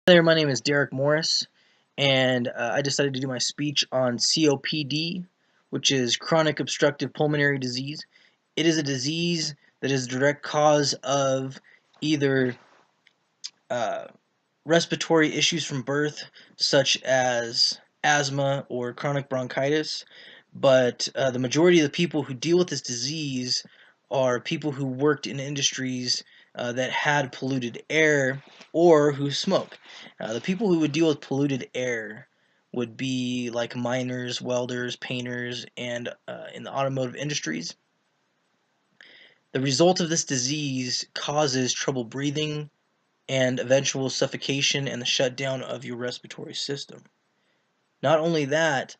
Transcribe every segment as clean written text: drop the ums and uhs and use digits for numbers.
Hi there, my name is Derek Morris, and I decided to do my speech on COPD, which is chronic obstructive pulmonary disease. It is a disease that is a direct cause of either uh, respiratory issues from birth, such as asthma or chronic bronchitis, but the majority of the people who deal with this disease are people who worked in industries that had polluted air or who smoke. The people who would deal with polluted air would be like miners, welders, painters, and in the automotive industries. The result of this disease causes trouble breathing and eventual suffocation and the shutdown of your respiratory system. Not only that,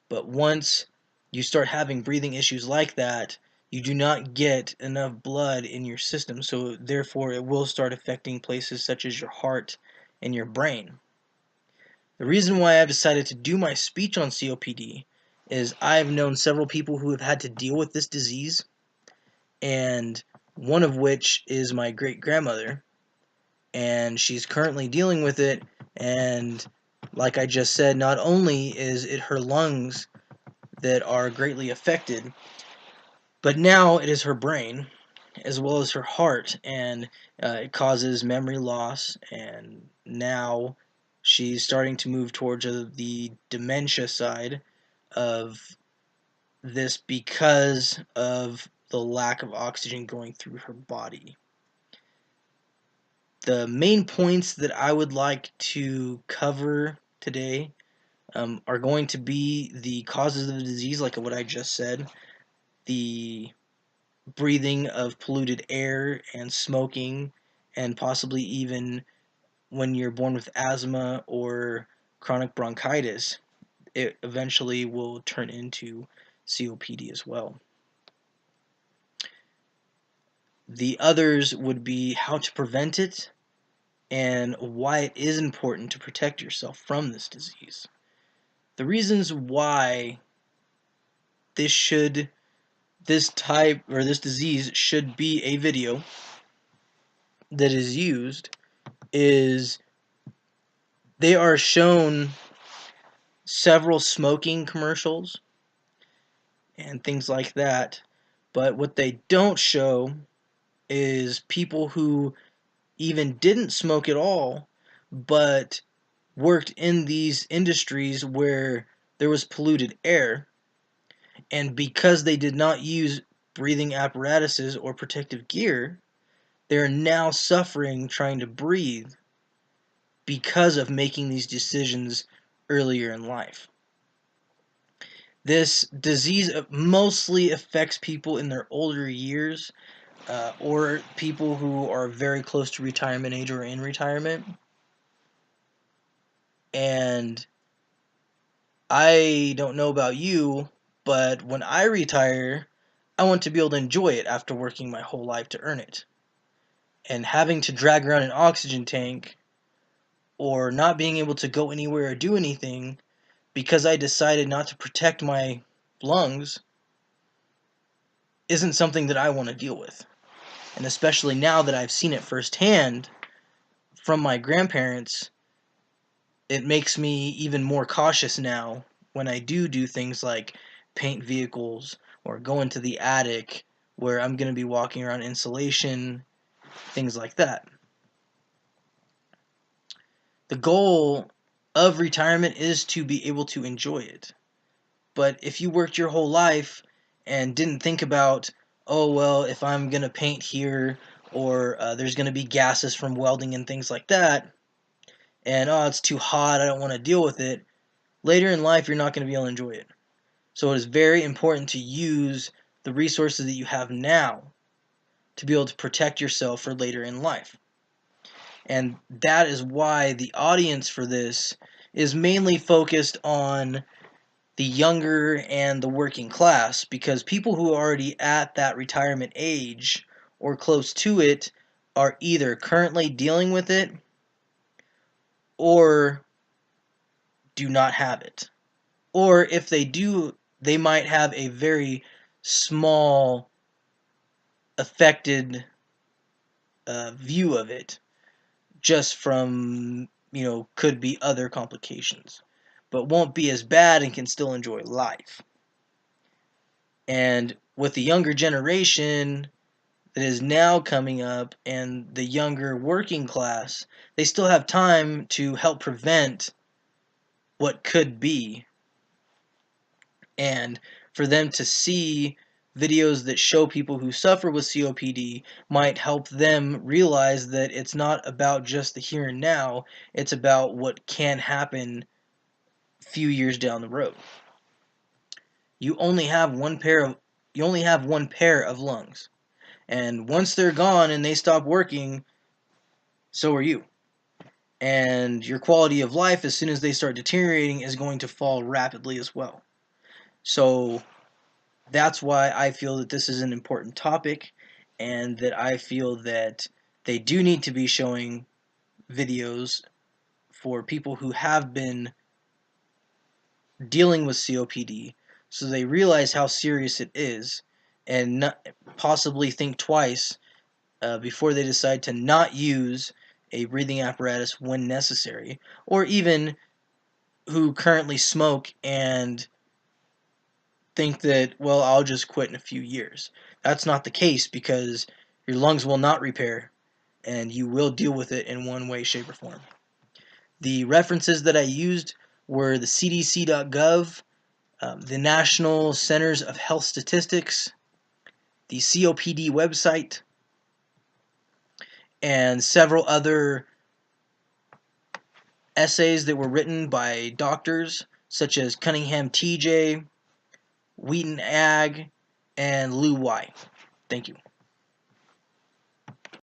but once you start having breathing issues like that, you do not get enough blood in your system, so therefore it will start affecting places such as your heart and your brain. The reason why I've decided to do my speech on COPD is I've known several people who have had to deal with this disease, and one of which is my great grandmother, and she's currently dealing with it. And like I just said, not only is it her lungs that are greatly affected, but now it is her brain as well as her heart, and it causes memory loss, and now she's starting to move towards the dementia side of this because of the lack of oxygen going through her body. The main points that I would like to cover today are going to be the causes of the disease, like what I just said, the breathing of polluted air and smoking, and possibly even when you're born with asthma or chronic bronchitis, it eventually will turn into COPD as well. The others would be how to prevent it and why it is important to protect yourself from this disease. The reasons why this type or this disease should be a video that is used is they are shown several smoking commercials and things like that, but what they don't show is people who even didn't smoke at all but worked in these industries where there was polluted air, and because they did not use breathing apparatuses or protective gear, they're now suffering trying to breathe because of making these decisions earlier in life. This disease mostly affects people in their older years, or people who are very close to retirement age or in retirement. And I don't know about you, but when I retire, I want to be able to enjoy it after working my whole life to earn it. And having to drag around an oxygen tank or not being able to go anywhere or do anything because I decided not to protect my lungs isn't something that I want to deal with. And especially now that I've seen it firsthand from my grandparents, it makes me even more cautious now when I do things like paint vehicles or go into the attic where I'm going to be walking around insulation, things like that. The goal of retirement is to be able to enjoy it. But if you worked your whole life and didn't think about, oh, well, if I'm going to paint here, or there's going to be gases from welding and things like that, and oh, it's too hot, I don't want to deal with it, later in life you're not going to be able to enjoy it. So it is very important to use the resources that you have now to be able to protect yourself for later in life. And that is why the audience for this is mainly focused on the younger and the working class, because people who are already at that retirement age or close to it are either currently dealing with it or do not have it. Or if they do, they might have a very small affected view of it just from could be other complications, but won't be as bad and can still enjoy life. And with the younger generation that is now coming up and the younger working class, they still have time to help prevent what could be, and for them to see videos that show people who suffer with COPD might help them realize that it's not about just the here and now, it's about what can happen a few years down the road. You only have one pair of lungs, and once they're gone and they stop working, so are you. And your quality of life, as soon as they start deteriorating, is going to fall rapidly as well. So that's why I feel that this is an important topic, and that I feel that they do need to be showing videos for people who have been dealing with COPD, so they realize how serious it is, and possibly think twice before they decide to not use a breathing apparatus when necessary, or even who currently smoke and think that, well, I'll just quit in a few years. That's not the case, because your lungs will not repair, and you will deal with it in one way, shape, or form. The references that I used were the CDC.gov, the National Centers of Health Statistics, the COPD website, and several other essays that were written by doctors such as Cunningham TJ, Wheaton Ag, and Lou Y. Thank you.